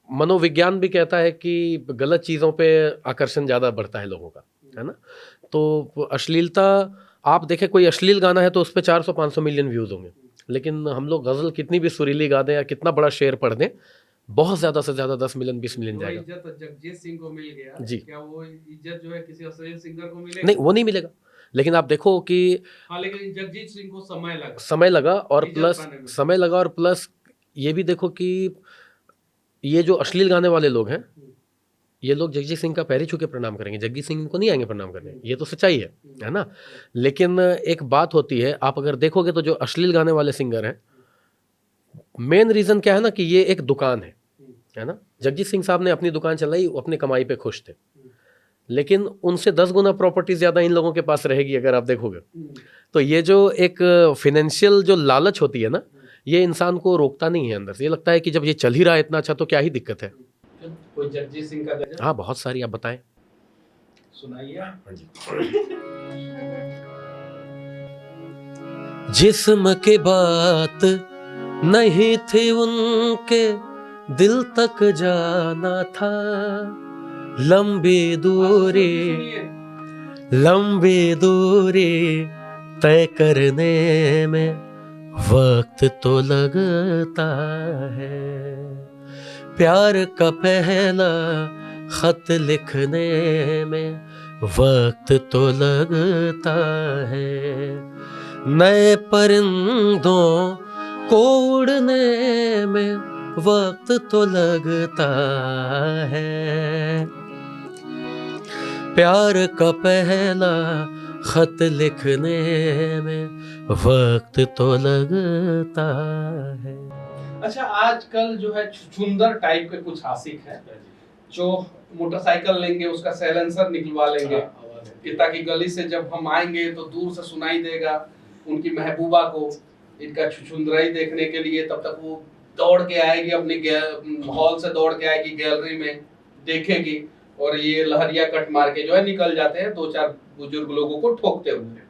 मनोविज्ञान भी कहता है कि गलत चीज़ों पे आकर्षण ज़्यादा बढ़ता है लोगों का, है ना? तो अश्लीलता, आप देखें कोई अश्लील गाना है तो उस पर 400-500 मिलियन व्यूज़ होंगे, लेकिन हम लोग गज़ल कितनी भी सुरीली गा दें या कितना बड़ा शेर पढ़ दें, बहुत ज़्यादा से ज़्यादा 10 मिलियन 20 मिलियन जाएगा। इज्जत जगजीत सिंह को मिल गया जी। क्या वो इज्जत जो है किसी अश्लील सिंगर को मिलेगा? नहीं, वो नहीं मिलेगा, लेकिन आप देखो कि हाँ, लेकिन जगजीत सिंह को समय लगा और इज्जत प्लस पाने में। समय लगा, और प्लस ये भी देखो कि ये जो अश्लील गाने वाले लोग हैं, ये लोग जगजीत सिंह का पैर ही छू के प्रणाम करेंगे, जगजीत सिंह को नहीं आएंगे प्रणाम करने, ये तो सच्चाई है ना? लेकिन एक बात होती है, आप अगर देखोगे तो जो अश्लील गाने वाले सिंगर हैं, मेन रीज़न क्या है ना कि ये एक दुकान है ना? जगजीत सिंह साहब ने अपनी दुकान चलाई, वो अपनी कमाई पे खुश थे, लेकिन उनसे 10 गुना प्रॉपर्टी ज़्यादा इन लोगों के पास रहेगी अगर आप देखोगे। तो ये जो एक फिनेंशियल जो लालच होती है ना, ये इंसान को रोकता नहीं है अंदर से, ये लगता है कि जब ये चल ही रहा है इतना अच्छा तो क्या ही दिक्कत है। कोई जगजीत सिंह का गजल? हाँ, बहुत सारी, आप बताएं। सुनाइए। हाँ जी। जिस्म के बात नहीं थी उनके दिल तक जाना था, लंबी दूरी तय करने में वक्त तो लगता है, प्यार का पहला खत लिखने में वक्त तो लगता है, नए परिंदों को उड़ने में वक्त तो लगता है, प्यार का पहला खत लिखने में वक्त तो लगता है। अच्छा, आजकल जो है छुछुंदर टाइप के कुछ आशिक हैं जो मोटरसाइकिल लेंगे उसका साइलेंसर निकलवा लेंगे कि ताकि गली से जब हम आएंगे तो दूर से सुनाई देगा उनकी महबूबा को इनका छुछुंदराई देखने के लिए, तब तक वो दौड़ के आएगी अपनी हॉल से, दौड़ के आएगी गैलरी में, देखेगी, और ये लहरिया कट मार के जो है निकल जाते हैं 2-4 बुजुर्ग लोगों को ठोकते हुए।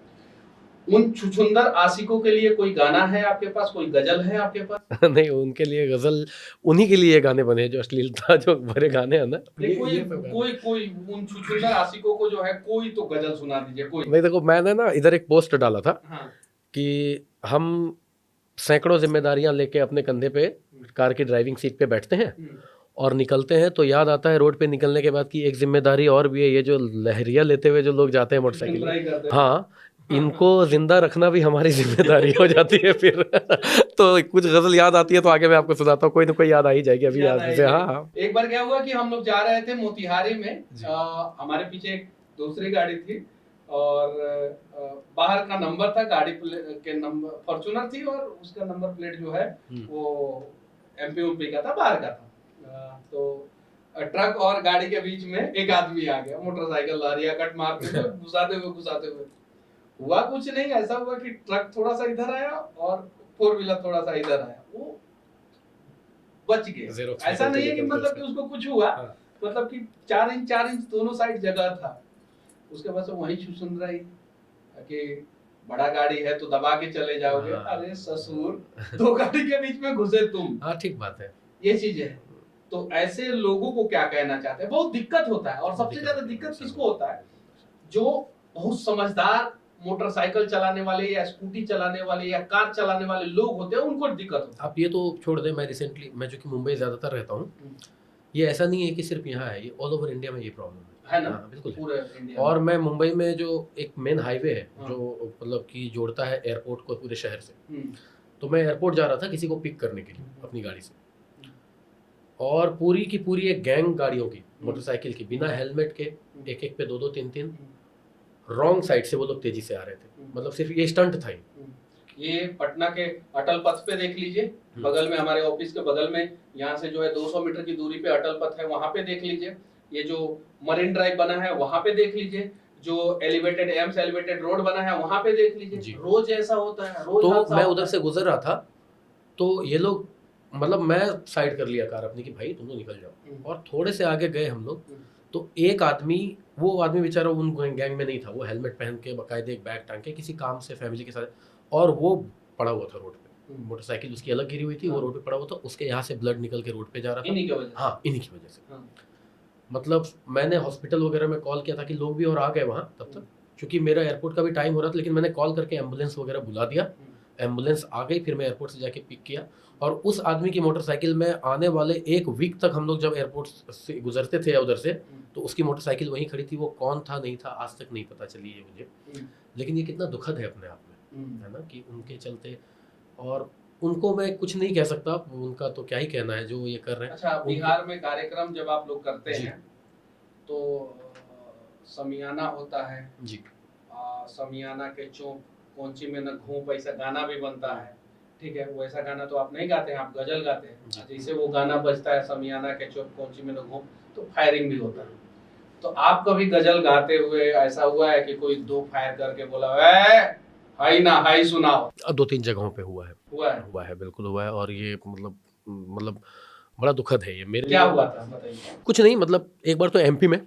उन छुछुंदर आशिकों के लिए कोई गाना है आपके पास, कोई गजल है आपके पास? नहीं, उनके लिए गजल, उन्हीं के लिए गाने बने जो अश्लीलता जो भरे गाने हैं ना। कोई उन छुछुंदर आशिकों को जो है कोई तो गजल सुना दीजिए कोई। नहीं, देखो, मैंने ना इधर एक पोस्ट डाला था। हाँ। कि हम सैकड़ों जिम्मेदारियां लेके अपने कंधे पे कार की ड्राइविंग सीट पे बैठते हैं और निकलते हैं तो याद आता है रोड पे निकलने के बाद की एक जिम्मेदारी और भी है, ये जो लहरिया लेते हुए जो लोग जाते हैं मोटरसाइकिल, हाँ, इनको जिंदा रखना भी हमारी जिम्मेदारी हो जाती है फिर। तो कुछ गजल याद आती है तो आगे मैं आपको सुनाता हूँ, कोई ना कोई याद आ ही जाएगी अभी याद से। हाँ, एक बार क्या हुआ कि हम लोग जा रहे थे मोतिहारी में, हमारे पीछे एक दूसरी गाड़ी थी और बाहर का नंबर था, गाड़ी के नंबर फॉर्च्यूनर थी और उसका नंबर प्लेट जो है वो एमपी का था, बाहर का था। तो ट्रक और गाड़ी के बीच में एक आदमी आ गया मोटरसाइकिल लहरिया कट मारते हुए घुसाते हुए। हुआ कुछ नहीं, ऐसा हुआ कि ट्रक थोड़ा सा इधर आया और 4 व्हीलर थोड़ा सा इधर आया, वो बच गए। Xerox ऐसा निकलते नहीं है कि निकलते मतलब कि उसका। उसको कुछ हुआ, हाँ। मतलब कि 4 इंच दोनों साइड जगह था। उसके बाद से वही सुन रही कि बड़ा गाड़ी है तो दबा के चले जाओगे। हाँ। अरे ससुर, दो गाड़ी के बीच में घुसे तुम। हाँ ठीक बात है। ये चीज है। तो ऐसे लोगों को क्या कहना चाहते हैं? बहुत दिक्कत होता है। और सबसे ज्यादा दिक्कत किसको होता है? जो बहुत समझदार मोटरसाइकिल चलाने वाले या स्कूटी चलाने वाले या कार चलाने वाले लोग होते हैं, उनको दिक्कत होती है। आप ये तो छोड़ दें, मैं जो कि मुंबई ज़्यादातर रहता हूँ, ये ऐसा नहीं है कि सिर्फ यहाँ है, ये ऑल ओवर इंडिया में ये प्रॉब्लम है ना? हाँ बिल्कुल है। पूरे इंडिया और मैं मुंबई में जो एक मेन हाईवे है हाँ। जो मतलब कि जोड़ता है एयरपोर्ट को पूरे शहर से, में तो मैं एयरपोर्ट जा रहा था किसी को पिक करने के लिए अपनी गाड़ी से, और पूरी की पूरी एक गैंग गाड़ियों की मोटरसाइकिल की बिना हेलमेट के एक एक पे दो तीन तीन रॉन्ग साइड से वो लोग तेजी से आ रहे थे। मतलब सिर्फ ये स्टंट था ये पटना के अटल पथ पे देख लीजिए, बगल में हमारे ऑफिस के बगल में, यहाँ से जो है 200 मीटर की दूरी पे अटल पथ है, वहां पे देख लीजिए। ये जो मरीन ड्राइव बना है वहां पे देख लीजिए। जो एम्स एलिवेटेड रोड बना है वहां पे देख लीजिए। रोज ऐसा होता है, रोज तो मैं उधर से गुजर रहा था, तो ये लोग मतलब मैं साइड कर लिया कार अपनी कि भाई तुम लोग निकल जाओ, और थोड़े से आगे गए हम लोग, तो एक आदमी, वो आदमी बेचारा उन गैंग में नहीं था, वो हेलमेट पहन के बाकायदे एक बैग टांग के किसी काम से फैमिली के साथ, और वो पड़ा हुआ था रोड पे, मोटरसाइकिल उसकी अलग गिरी हुई थी, वो रोड पे पड़ा हुआ था, उसके यहाँ से ब्लड निकल के रोड पे जा रहा था। इन्हीं की वजह से। हाँ इन्हीं की वजह से। मतलब मैंने हॉस्पिटल वगैरह में कॉल किया था कि लोग भी और आ गए वहाँ तब तक, क्योंकि मेरा एयरपोर्ट का भी टाइम हो रहा था, लेकिन मैंने कॉल करके एम्बुलेंस वगैरह बुला दिया, एम्बुलेंस आ गई, फिर मैं एयरपोर्ट से जाके पिक किया, और उस आदमी की मोटरसाइकिल में आने वाले 1 वीक तक हम लोग जब एयरपोर्ट से गुजरते थे या उधर से, तो उसकी मोटरसाइकिल वहीं खड़ी थी, वो कौन था नहीं था आज तक नहीं पता चली है मुझे। लेकिन ये कितना दुखद है अपने आप में, है ना, कि उनके चलते, और उनको मैं कुछ नहीं कह सकता, उनका तो क्या ही कहना है जो ये कर रहे हैं। अच्छा, बिहार में कार्यक्रम जब आप लोग करते हैं तो समियाना होता है जी, समियाना के चौक कौंची में न घूम, पैसा गाना भी बनता है, ठीक है। वैसा गाना तो आप नहीं गाते हैं, आप गजल गाते हैं। जैसे वो गाना बजता है समियाना के चौक कौंची में न घूम, तो फायरिंग भी होता है। तो आप कभी गजल गाते हुए ऐसा हुआ है कि कोई 2 फायर करके बोला हाई ना हाई सुनाओ? 2-3 जगहों पे हुआ है, बिल्कुल हुआ है, और ये मतलब बड़ा दुखद है ये मेरे। क्या हुआ था बताइए। कुछ नहीं, मतलब एक बार तो एमपी में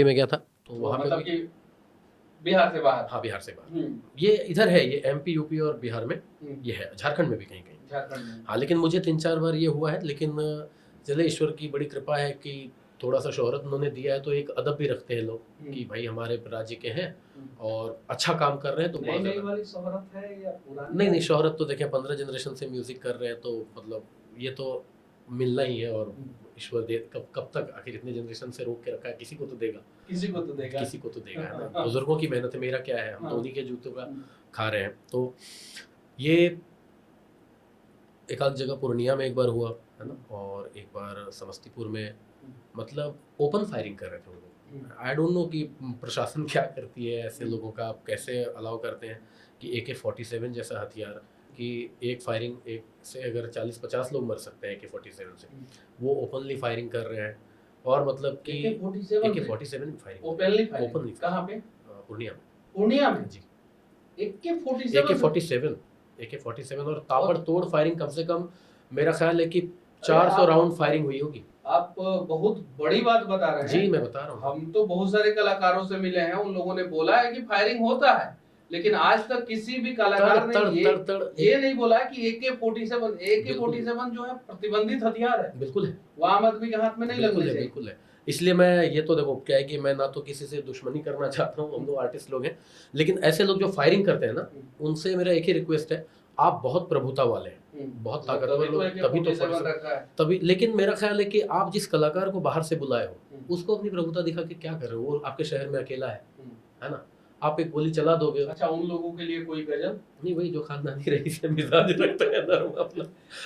गया था, तो वहाँ पे मतलब कि बिहार से बाहर? हाँ बिहार से बाहर, ये इधर है, ये एमपी यूपी और बिहार में ये है, झारखंड में भी कहीं कहीं, झारखंड में। हाँ, लेकिन मुझे 3-4 बार ये हुआ है, लेकिन चले ईश्वर की बड़ी कृपा है कि थोड़ा सा शोहरत उन्होंने दिया है, तो एक अदब भी रखते हैं लोग कि भाई हमारे राज्य के हैं और अच्छा काम कर रहे हैं, तो नई वाली शोहरत है या पुरानी? नहीं, शोहरत तो देखें 15 जनरेशन से म्यूजिक कर रहे हैं, तो मतलब ये तो मिलना ही है, और ईश्वर दे, कब तक आखिर इतने जनरेशन से रोक के रखा है, किसी को तो देगा है ना। बुजुर्गों की मेहनत है, मेरा क्या है, हम तो उन्हीं के जूतों का खा रहे हैं। तो ये एक आध जगह पूर्णिया में एक बार हुआ है ना, और एक बार समस्तीपुर में, मतलब ओपन फायरिंग कर रहे थे वो लोग। आई डोंट नो कि प्रशासन क्या करती है, ऐसे लोगों का आप कैसे अलाउ करते हैं कि AK-47 जैसा हथियार, कि एक फायरिंग एक से अगर 40-50 लोग मर सकते हैं AK-47 से, वो ओपनली फायरिंग कर रहे हैं। और मतलब कि AK-47 फायरिंग ओपनली कहाँ पे? पूर्णिया में जी। AK-47 और ताबड़तोड़ फायरिंग, कम से कम मेरा ख्याल है कि 400 राउंड फायरिंग हुई होगी। आप बहुत बड़ी बात बता रहे हैं। जी मैं बता रहा हूँ, हम तो बहुत सारे कलाकारों से मिले हैं, उन लोगों ने बोला है कि फायरिंग होता है, लेकिन आज तक किसी भी कलाकार ने ये नहीं बोला कि AK-47 जो है प्रतिबंधित हथियार है। बिल्कुल है, वो आम आदमी के हाथ में नहीं लगना चाहिए। बिल्कुल है। इसलिए मैं ये तो देखो क्या है कि मैं ना तो किसी से दुश्मनी करना चाहता हूँ, हम लोग आर्टिस्ट लोग हैं, लेकिन ऐसे लोग जो फायरिंग करते हैं ना, उनसे मेरा एक ही रिक्वेस्ट है, आप बहुत प्रभुता वाले हैं, बहुत ताकतवर लोग, तभी, लेकिन मेरा ख्याल है कि आप जिस कलाकार को बाहर से बुलाए हो, उसको अपनी प्रभुता दिखा के क्या कर रहे हो, वो आपके शहर में अकेला है ना, आप एक गोली चला दोगे। अच्छा, उन लोगों के लिए कोई गजल नहीं, वही जो खानदानी रईस है, मिजाज रखता है नरम अपना,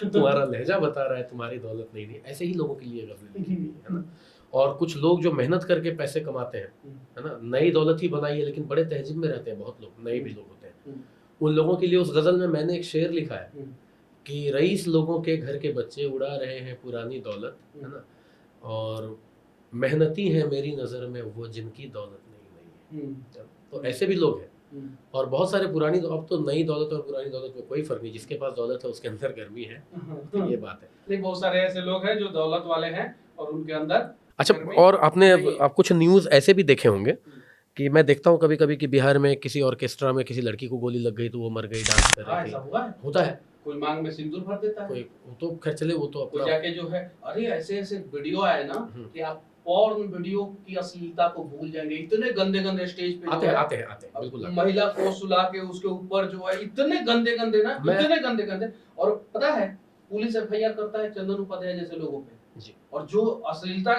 तुम्हारा लहजा बता रहा है तुम्हारी दौलत नहीं, ऐसे ही लोगों के लिए गजल लिखी गई है ना। और कुछ लोग जो मेहनत करके पैसे कमाते हैं, है ना, नई दौलत ही बनाई है, लेकिन बड़े तहजीब में रहते हैं, बहुत लोग नए भी लोग होते हैं, उन लोगों के लिए उस गजल में मैंने एक शेर लिखा है कि रईस लोगों के घर के बच्चे उड़ा रहे हैं पुरानी दौलत, है ना, और मेहनती है मेरी नजर में वो जिनकी दौलत नहीं है। तो ऐसे भी लोग हैं, और बहुत सारे पुरानी अब तो नई दौलत और पुरानी दौलत में कोई फर्क नहीं, जिसके पास दौलत है उसके अंदर गर्मी है, तो ये बात है। नहीं, बहुत सारे ऐसे लोग हैं जो दौलत वाले हैं और उनके अंदर अच्छा, गर्मी और आपने नहीं है। आप कुछ न्यूज़ ऐसे भी देखे होंगे कि मैं देखता हूँ कभी कभी कि बिहार में किसी ऑर्केस्ट्रा में किसी लड़की को गोली लग गई तो वो मर गई डांस कर हाँ, रही ऐसा थी। हुआ है। होता है, कोई मांग में सिंदूर भर देता है, कोई वो तो खैर चले, वो तो कोई अपना जाके जो है, अरे ऐसे ऐसे वीडियो आए ना कि आप पॉर्न वीडियो की अश्लीलता को भूल जाएंगे। इतने गंदे गंदे स्टेज पे आते जो हैं है, आते हैं आते हैं बिल्कुल आते हैं। महिला को सुला के उसके ऊपर जो है इतने गंदे गंदे ना, मैं- इतने गंदे गंदे। और पता है पुलिस एफआईआर करता है चंदन उपाध्याय जैसे लोगों पे जी। और जो अश्लीलता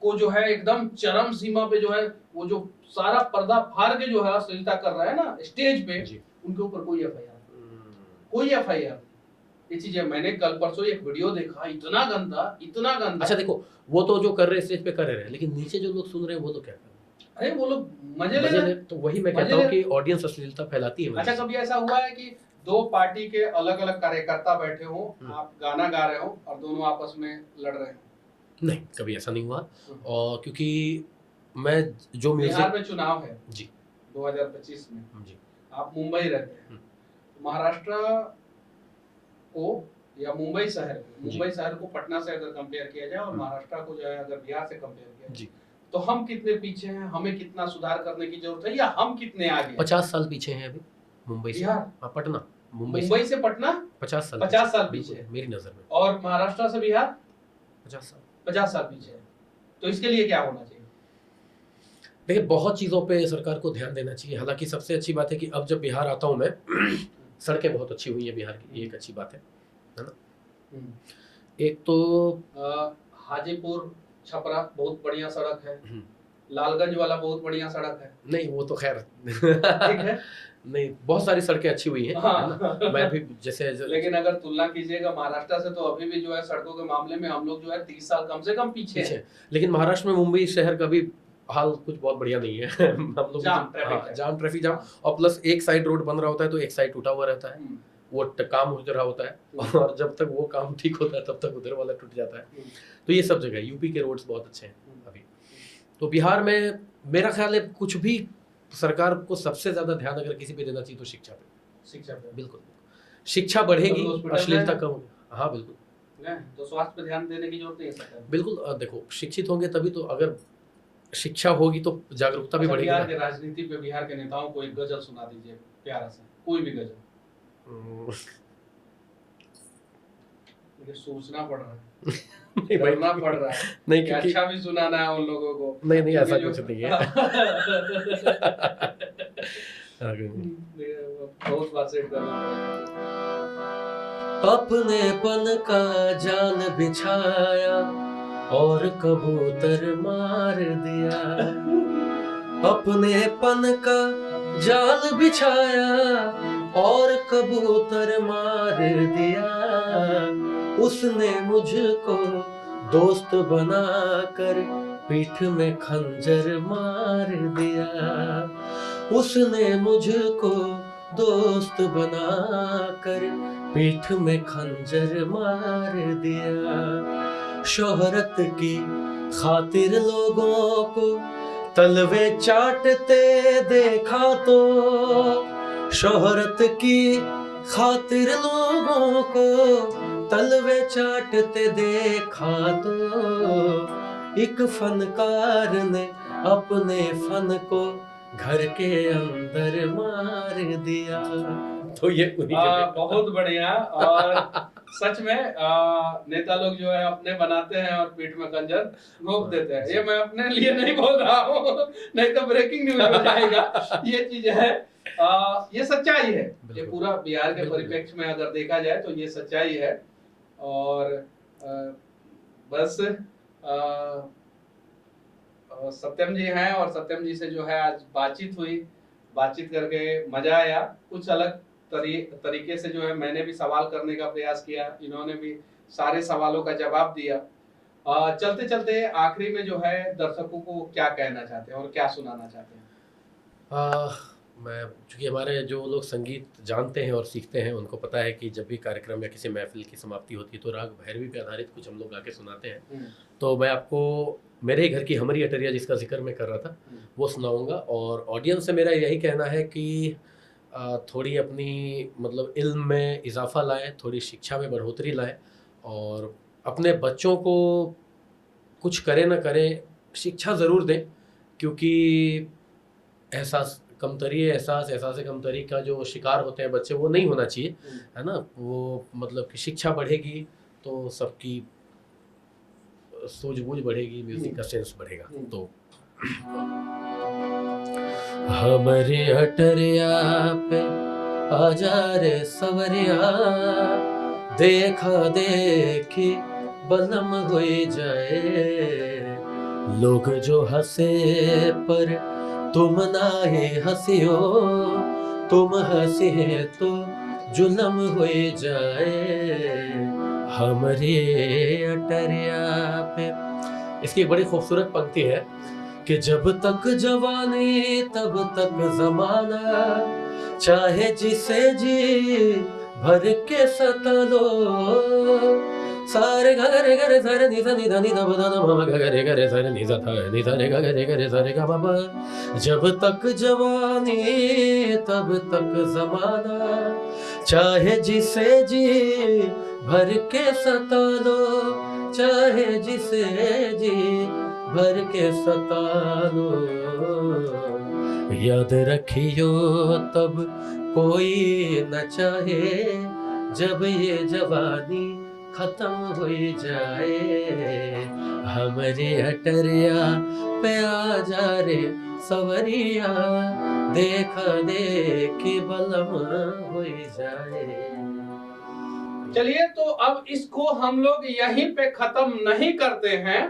को जो है एकदम चरम सीमा पे जो है, वो जो सारा पर्दा फाड़ के जो है अश्लीलता कर रहा है ना स्टेज पे, जी। उनके ऊपर कोई एफआईआर। ये चीज है, मैंने कल परसों एक वीडियो देखा, इतना गंदा। अच्छा देखो, वो तो जो कर रहे स्टेज पे कर रहे हैं, लेकिन नीचे जो लोग सुन रहे हैं वो लोग क्या कर रहे हैं? अरे वो लोग मजे ले मजे रहे ले, हैं। तो वही मैं मजे कहता हूँ ले- कि ऑडियंस अश्लीलता फैलाती है। अच्छा, कभी ऐसा हुआ है कि दो पार्टी के अलग अलग कार्यकर्ता बैठे हो, आप गाना गा रहे हो और दोनों आपस में लड़ रहे हो? नहीं, कभी ऐसा नहीं हुआ। और क्योंकि मैं जो बिहार म्यूजिक में चुनाव है जी 2025 में, जी आप मुंबई रहते हैं, महाराष्ट्र को या मुंबई शहर को पटना से अगर कंपेयर किया जाए और महाराष्ट्र को जो है अगर बिहार से कंपेयर किया जी, जाए, तो हम कितने पीछे हैं, हमें कितना सुधार करने की जरूरत है, या हम कितने आगे हैं? 50 साल पीछे हैं अभी मुंबई से। बिहार, हाँ, पटना मुंबई मुंबई से पटना 50 साल 50 साल बिल्कुल, पीछे है। मेरी नजर में और महाराष्ट्र से बिहार 50 साल। 50 साल पीछे है। तो इसके लिए क्या होना चाहिए? देखिए, बहुत चीज़ों पे सरकार को ध्यान देना चाहिए। हालांकि सबसे अच्छी बात है कि अब जब बिहार आता हूँ मैं, सड़कें बहुत अच्छी हुई हैं बिहार की, ये एक अच्छी बात है ना। एक तो हाजीपुर छपरा बहुत बढ़िया सड़क है, लालगंज वाला बहुत बढ़िया सड़क है। नहीं, वो तो खैर ठीक है, नहीं, बहुत सारी सड़कें अच्छी हुई हैं, हाँ। है ना। मैं भी जैसे लेकिन अगर तुलना कीजिएगा महाराष्ट्र से, तो अभी भी जो है सड़कों के मामले में हम लोग जो है 30 साल कम से कम पीछे हैं। लेकिन महाराष्ट्र में मुंबई शहर का भी हाल कुछ बहुत बढ़िया नहीं है। हम लोग जाम, ट्रैफिक जाम, और प्लस एक साइड रोड बन रहा होता है तो एक साइड टूटा हुआ रहता है, वो काम हो रहा होता है, और जब तक वो काम ठीक होता है तब तक उधर वाला टूट जाता है। तो ये सब जगह यूपी के रोड्स बहुत अच्छे हैं अभी। तो बिहार में मेरा ख्याल है कुछ भी सरकार को सबसे ज्यादा ध्यान अगर किसी पे देना चाहिए तो शिक्षा पे। बिल्कुल, शिक्षा बढ़ेगी, अश्लीलता कम होगी। हाँ बिल्कुल, तो स्वास्थ्य पे ध्यान देने की जरूरत नहीं है सरकार। बिल्कुल। देखो, शिक्षित होंगे तभी तो, अगर शिक्षा होगी तो जागरूकता भी बढ़ेगी। बिहार के राजनीति पे, बिहार के नेताओं को एक गजल सुना दीजिए प्यारा सा, कोई भी गजल। सोचना पड़ रहा है, करना पड़ रहा है, नहीं, कि अच्छा भी सुनाना है उन लोगों को। नहीं ऐसा कुछ नहीं है। बहुत बात सेट करना पड़ेगा। अपनेपन का जाल बिछाया और कबूतर मार दिया, अपनेपन का जाल बिछाया और कबूतर मार दिया, उसने मुझको दोस्त बनाकर पीठ में खंजर मार दिया, उसने मुझको दोस्त बनाकर पीठ में खंजर मार दिया। शोहरत की खातिर लोगों को तलवे चाटते देखा तो, शोहरत की खातिर लोगों को तलवे चाटते देखा तो, एक फनकार ने अपने फन को घर के अंदर मार दिया। तो ये बहुत बढ़िया। और सच में नेता लोग जो है अपने बनाते हैं और पीठ में खंजर घोंप देते हैं। ये मैं अपने लिए नहीं बोल रहा हूँ, नहीं तो ब्रेकिंग न्यूज हो जाएगा। ये चीज है, ये सच्चाई है। ये पूरा बिहार के परिप्रेक्ष्य में अगर देखा जाए तो ये सच्चाई है। और बस सत्यम जी हैं और सत्यम जी से जो है आज बातचीत हुई, बातचीत करके मजा आया। कुछ अलग तरीके से जो है मैंने भी सवाल करने का प्रयास किया, इन्होंने भी सारे सवालों का जवाब दिया। चलते चलते आखिरी में जो है दर्शकों को क्या कहना चाहते हैं और क्या सुनाना चाहते हैं? मैं चूँकि हमारे जो लोग संगीत जानते हैं और सीखते हैं उनको पता है कि जब भी कार्यक्रम या किसी महफ़िल की समाप्ति होती है तो राग भैरवी पे आधारित कुछ हम लोग गा के सुनाते हैं। तो मैं आपको मेरे ही घर की हमरी अटरिया जिसका ज़िक्र मैं कर रहा था, वो सुनाऊँगा और ऑडियंस से मेरा यही कहना है कि थोड़ी अपनी मतलब इल्म में इज़ाफ़ा लाएँ, थोड़ी शिक्षा में बढ़ोतरी लाएँ और अपने बच्चों को कुछ करें ना करें, शिक्षा ज़रूर दें क्योंकि एहसास कमतरी का जो शिकार होते हैं बच्चे, वो नहीं होना चाहिए, है ना? वो मतलब कि शिक्षा बढ़ेगी तो सबकी सूझबूझ बढ़ेगी, म्यूज़िक का सेंस बढ़ेगा। तो हमरे अटरिया पे आजा रे सवरिया, देखा देखी बलम होई जाए, लोग जो हंसे पर तुम नाहे हंसियो, तुम हंसे तो जुलम होई जाए, हमरे अटरिया पे। इसकी एक बड़ी खूबसूरत पंक्ति है कि जब तक जवानी तब तक जमाना, चाहे जिसे जी भर के सता लो, सारे गरे गरे सारे निसा निधा निधा बदा मामा गरे गरे सारे निसा था निसा रे गरे गरे सारे गा बाबा। जब तक जवानी तब तक जमाना, चाहे जिसे जी भर के सता लो, चाहे जिसे जी भर के सता लो, याद रखियो तब कोई न चाहे, जब ये जवानी खत्म हो जाए, हमरे अटरिया पे आ जा रे सवरिया, देखा देखी बलम हो जाए। चलिए, तो अब इसको हम लोग यहीं पे खत्म नहीं करते हैं,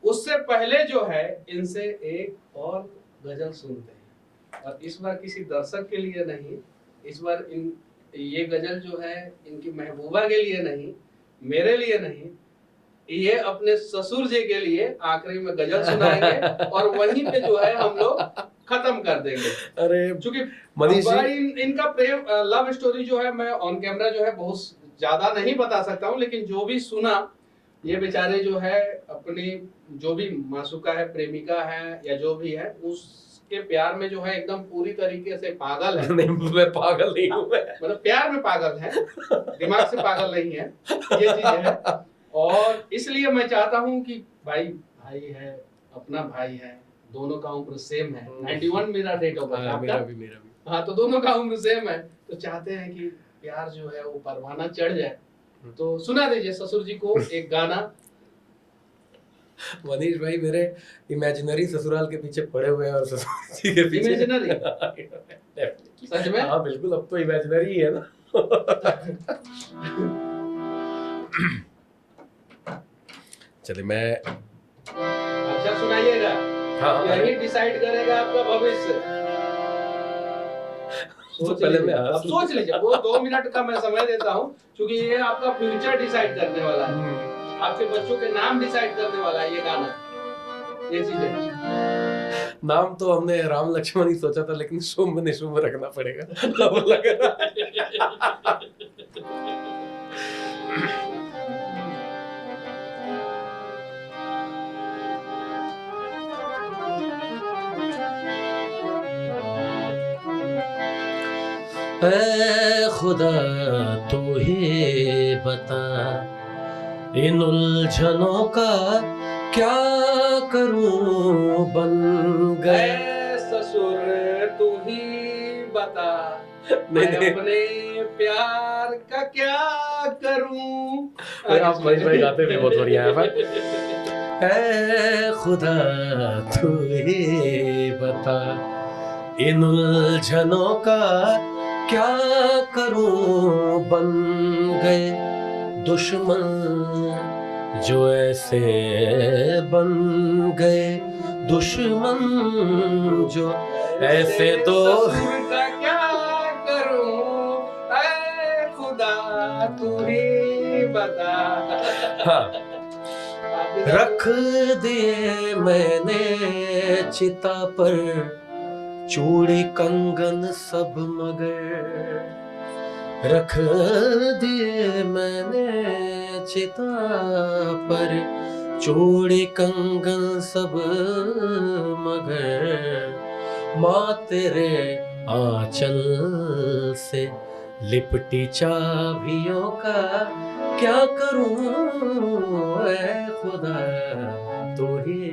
उससे पहले जो है इनसे एक और गजल सुनते हैं, और इस बार किसी दर्शक के लिए नहीं, इस बार ये गजल जो है इनकी महबूबा के लिए नहीं, मेरे लिए नहीं, ये अपने ससुर जी के लिए आखिरी में गजल सुनाएंगे और वहीं पे जो है हम लोग खत्म कर देंगे। अरे क्योंकि मनीष जी, इनका प्रेम लव स्टोरी जो है मैं ऑन कैमरा जो है बहुत ज्यादा नहीं बता सकता हूँ, लेकिन जो भी सुना, ये बेचारे जो है अपनी जो भी मासूका है, प्रेमिका है या जो भी है, उसके प्यार में जो है एकदम पूरी तरीके से पागल है। नहीं, मैं पागल नहीं हूँ, मतलब प्यार में पागल है, दिमाग से पागल नहीं है, ये चीज है। और इसलिए मैं चाहता हूँ कि भाई भाई है, अपना भाई है, दोनों का उम्र सेम है, 91 मेरा डेट ऑफ बर्थ, मेरा भी। हाँ, तो दोनों का उम्र सेम है, तो चाहते हैं कि प्यार जो है वो परवाना चढ़ जाए। तो सुना दीजिए ससुर जी को एक गाना। मनीष भाई मेरे इमेजिनरी ससुराल के पीछे पड़े हुए हैं और ससुर जी के पीछे इमेजिनरी सच में? हाँ बिल्कुल, अब तो इमेजिनरी ही है ना। चलिए मैं, अच्छा सुनाइएगा। हाँ, यही डिसाइड करेगा आपका भविष्य। सोच लीजिए, वो 2 मिनट का मैं समय देता हूँ, क्योंकि ये आपका फ्यूचर डिसाइड करने वाला है, आपके बच्चों के नाम डिसाइड करने वाला है ये गाना, ये चीजें। नाम तो हमने राम लक्ष्मण ही सोचा था, लेकिन शुभ निशुभ रखना पड़ेगा। अब लग रहा ऐ खुदा तू ही बता, इन उलझनों का क्या करूं बन गए। ससुर तू ही बता, मैं अपने प्यार का क्या करूं। आप मनीष भाई गाते भी बहुत बढ़िया है। ऐ खुदा तू ही बता, इन उलझनों का क्या करूं बन गए दुश्मन जो ऐसे बन गए, दुश्मन जो ऐसे तो का क्या करूं, ऐ खुदा तू ही बता। हाँ, रख दिए मैंने चिता पर चूड़ी कंगन सब मगर रख दिए मैंने चिता पर, चूड़ी कंगन सब मगर माँ तेरे आंचल से लिपटी चाबियों का क्या करूं ऐ खुदा, तू ही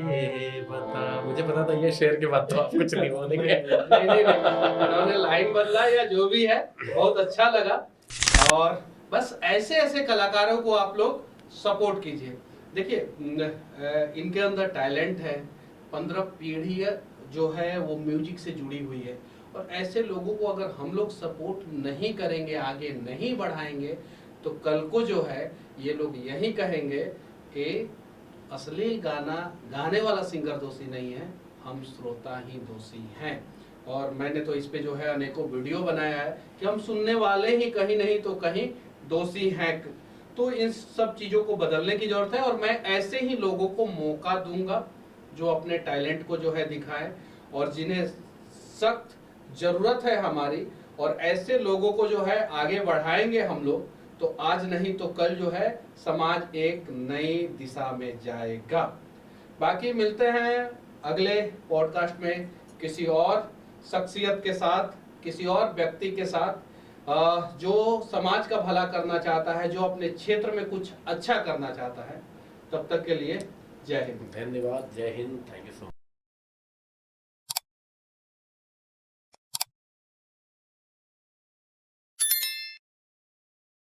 बता। मुझे पता था ये शेर के बाद तो आप कुछ नहीं बोलेंगे। नहीं, उन्होंने लाइन बदला या जो भी है, बहुत अच्छा लगा। और बस ऐसे ऐसे कलाकारों को आप लोग सपोर्ट कीजिए। देखिए इनके अंदर टैलेंट है, 15 पीढ़ी जो है वो म्यूजिक से जुड़ी हुई है, और ऐसे लोगों को अगर हम लोग सपोर्ट नहीं करेंगे, आगे नहीं बढ़ाएंगे, तो कल को जो है ये लोग यही कहेंगे कि असली गाना गाने वाला सिंगर दोषी नहीं है, हम श्रोता ही दोषी हैं। और मैंने तो इस पे जो है अनेकों वीडियो बनाया है कि हम सुनने वाले ही कहीं नहीं तो कहीं दोषी हैं। तो इन सब चीज़ों को बदलने की जरूरत है, और मैं ऐसे ही लोगों को मौका दूंगा जो अपने टैलेंट को जो है दिखाएं, और जिन्हें सख्त जरूरत है हमारी, और ऐसे लोगों को जो है आगे बढ़ाएंगे हम लोग, तो आज नहीं तो कल जो है समाज एक नई दिशा में जाएगा। बाकी मिलते हैं अगले पॉडकास्ट में किसी और शख्सियत के साथ, किसी और व्यक्ति के साथ जो समाज का भला करना चाहता है, जो अपने क्षेत्र में कुछ अच्छा करना चाहता है। तब तक के लिए जय हिंद। धन्यवाद, जय Hind, thank you so much.